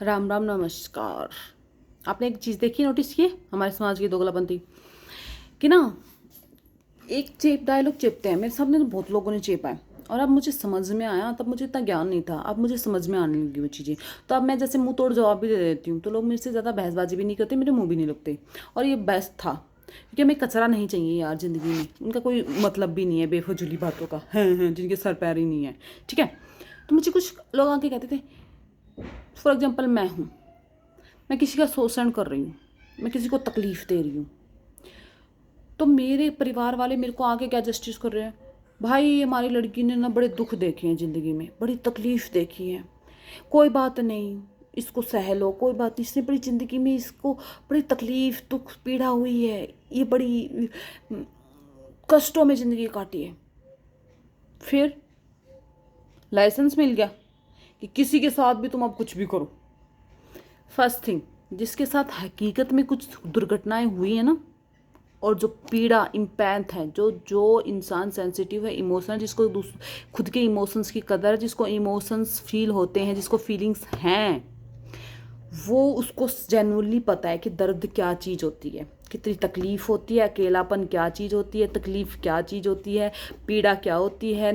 राम राम नमस्कार। आपने एक चीज़ देखी, नोटिस की हमारे समाज की दोगलापंथी कि ना, एक डायलॉग चेपते हैं। मेरे सामने तो बहुत लोगों ने चेपा है और अब मुझे समझ में आया। तब मुझे इतना ज्ञान नहीं था, अब मुझे समझ में आने लगी वो चीज़ें। तो अब मैं जैसे मुंह तोड़ जवाब भी दे देती हूँ, तो लोग मेरे से ज़्यादा बहसबाजी भी नहीं करते, मेरे मुँह भी नहीं लगते। और ये बेस्ट था, क्योंकि हमें कचरा नहीं चाहिए यार ज़िंदगी में। उनका कोई मतलब भी नहीं है बेफजूली बातों का, हैं जिनके सर पैर ही नहीं है। ठीक है, तो मुझे कुछ लोग आके कहते थे, फॉर एग्जाम्पल मैं किसी का शोषण कर रही हूँ, मैं किसी को तकलीफ़ दे रही हूँ, तो मेरे परिवार वाले मेरे को आके क्या जस्टिस कर रहे हैं, भाई हमारी लड़की ने ना बड़े दुख देखे हैं ज़िंदगी में, बड़ी तकलीफ़ देखी है, कोई बात नहीं, इसको सह लो, कोई बात नहीं, इसने बड़ी ज़िंदगी में इसको बड़ी तकलीफ़ दुख पीड़ा हुई है, ये बड़ी कष्टों में ज़िंदगी काटी है। फिर लाइसेंस मिल गया कि किसी के साथ भी तुम अब कुछ भी करो। फर्स्ट थिंग, जिसके साथ हकीकत में कुछ दुर्घटनाएं हुई है ना, और जो पीड़ा इम्पैथ है, जो जो इंसान सेंसिटिव है, इमोशनल, जिसको खुद के इमोशंस की कदर है, जिसको इमोशंस फील होते हैं, जिसको फीलिंग्स हैं, वो उसको जेन्युइनली पता है कि दर्द क्या चीज़ होती है, कितनी तकलीफ़ होती है, अकेलापन क्या चीज़ होती है, तकलीफ़ क्या चीज़ होती है, पीड़ा क्या होती है,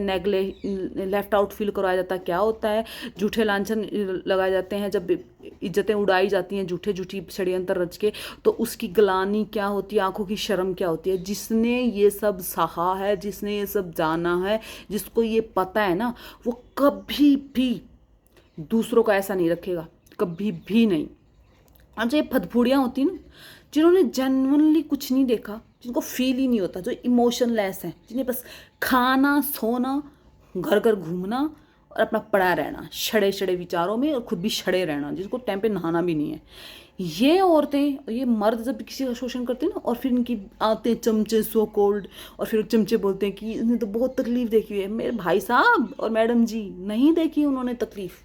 लेफ्ट आउट फील करवाया जाता क्या होता है, झूठे लांछन लगाए जाते हैं, जब इज्जतें उड़ाई जाती हैं झूठे झूठी षड्यंत्र रच के, तो उसकी ग्लानि क्या होती है, आंखों की शर्म क्या होती है। जिसने ये सब सहा है, जिसने ये सब जाना है, जिसको ये पता है ना, वो कभी भी दूसरों का ऐसा नहीं रखेगा, कभी भी नहीं। और जो ये फदफूड़ियाँ होती हैं ना, जिन्होंने जेन्युइनली कुछ नहीं देखा, जिनको फील ही नहीं होता, जो इमोशनलेस हैं, जिन्हें बस खाना, सोना, घर घर घूमना और अपना पड़ा रहना, छड़े छड़े विचारों में, और खुद भी छड़े रहना, जिसको टाइम पे नहाना भी नहीं है, ये औरतें, ये मर्द जब किसी का शोषण करते हैं ना, और फिर इनकी आते चमचे सो कोल्ड, और फिर चमचे बोलते हैं कि इसने तो बहुत तकलीफ देखी हुई है। मेरे भाई साहब और मैडम जी, नहीं देखी उन्होंने तकलीफ,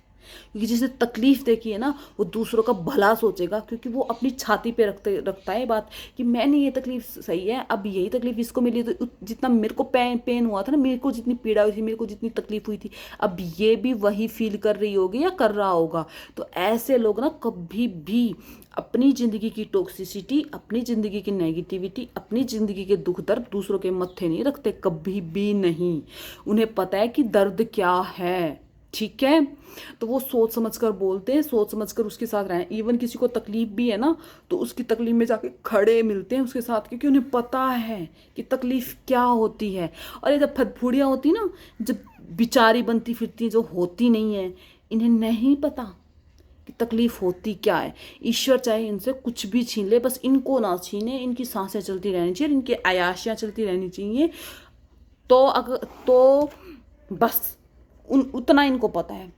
क्योंकि जिसने तकलीफ देखी है ना, वो दूसरों का भला सोचेगा, क्योंकि वो अपनी छाती पे रखता है बात कि मैंने ये तकलीफ सही है, अब यही तकलीफ इसको मिली, तो जितना मेरे को पेन हुआ था ना, मेरे को जितनी पीड़ा हुई थी, मेरे को जितनी तकलीफ हुई थी, अब ये भी वही फील कर रही होगी या कर रहा होगा। तो ऐसे लोग ना कभी भी अपनी ज़िंदगी की टॉक्सिसिटी, अपनी ज़िंदगी की नेगेटिविटी, अपनी ज़िंदगी के दुख दर्द दूसरों के मत्थे नहीं रखते, कभी भी नहीं। उन्हें पता है कि दर्द क्या है, ठीक है, तो वो सोच समझ कर बोलते हैं, सोच समझ कर उसके साथ रहें। इवन किसी को तकलीफ भी है ना, तो उसकी तकलीफ में जाके खड़े मिलते हैं उसके साथ, क्योंकि उन्हें पता है कि तकलीफ क्या होती है। और ये जब फदफूड़ियाँ होती ना, जब बिचारी बनती फिरती, जो होती नहीं है, इन्हें नहीं पता कि तकलीफ होती क्या है। ईश्वर चाहे इनसे कुछ भी छीन ले, बस इनको ना छीने, इनकी सांसें चलती रहनी चाहिए, इनकी अयाशियाँ चलती रहनी चाहिए, तो बस उतना इनको पता है।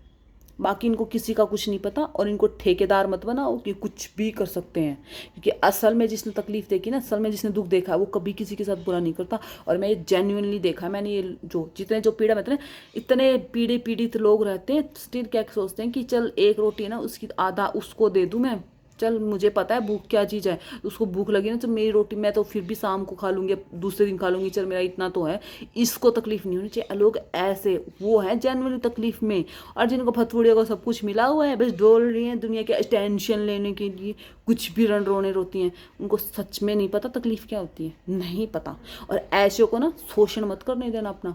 बाकी इनको किसी का कुछ नहीं पता, और इनको ठेकेदार मत बनाओ कि कुछ भी कर सकते हैं, क्योंकि असल में जिसने तकलीफ देखी ना, असल में जिसने दुख देखा है, वो कभी किसी के साथ बुरा नहीं करता। और मैं ये जेन्युइनली देखा है मैंने, ये जितने पीड़ा में इतने पीड़ित लोग रहते हैं, स्टिल क्या सोचते हैं कि चल एक रोटी है ना, उसकी आधा उसको दे दूँ मैं, चल मुझे पता है भूख क्या चीज़ है, उसको भूख लगी ना, तो मेरी रोटी मैं तो फिर भी शाम को खा लूँगी, दूसरे दिन खा लूँगी, चल मेरा इतना तो है, इसको तकलीफ नहीं होनी चाहिए। लोग ऐसे वो हैं जेन्युइनली तकलीफ में, और जिनको फतफूड़ियों को सब कुछ मिला हुआ है, बस डोल रही हैं दुनिया के अटेंशन लेने के लिए, कुछ भी रन रोने रोती हैं, उनको सच में नहीं पता तकलीफ क्या होती है, नहीं पता। और ऐसे को ना शोषण मत करने देना अपना।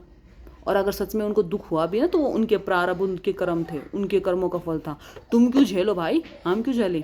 और अगर सच में उनको दुख हुआ भी ना, तो वो उनके प्रारब्ध, उनके कर्म थे, उनके कर्मों का फल था। तुम क्यों झेलो भाई, हम क्यों झेलें।